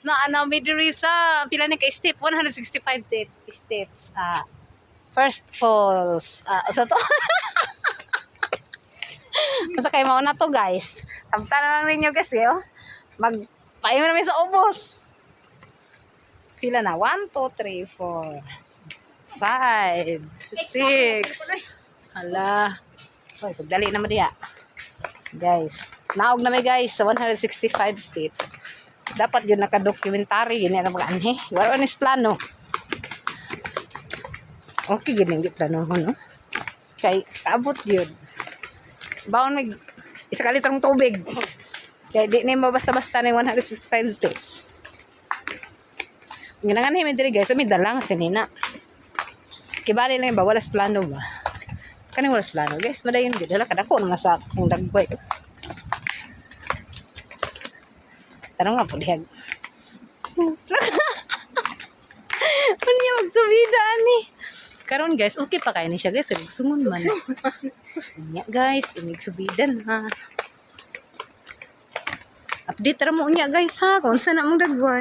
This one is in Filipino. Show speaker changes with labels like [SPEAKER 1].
[SPEAKER 1] Na ano may diri sa pila ni ka step 165 steps. First falls. Sa to. Kasi kay mao na to guys. Samtala lang ninyo kasi oh. Magpaimo na mi sa ubos. Pila na 1 2 3 4 5 6. Hala. Oy, pagdali naman diya. Guys, naog na may guys sa 165 steps. Dapat yun naka-documentary yun na mag-anhe. Wala nis plano. Okay, yun yung plano ko, no? Kay, kaabot yun. Baon may isa ka litrong tubig. Kaya di na yung mabasta-basta na yung 165 steps. Ginangan na yung diri guys. May dalang sinina. Kibali lang yung ba? Walas plano ba? Kaning walas plano guys. Madayon din. Dala kadako naman sa kung dagboy. Tarong nga po dihag. Ano niya magsubida ni? Karon guys, okay pa kayo ni siya guys. Sungon man. Nya guys, inig subidan ha. Update ra mo niya guys ha. Kung saan na mong dagway.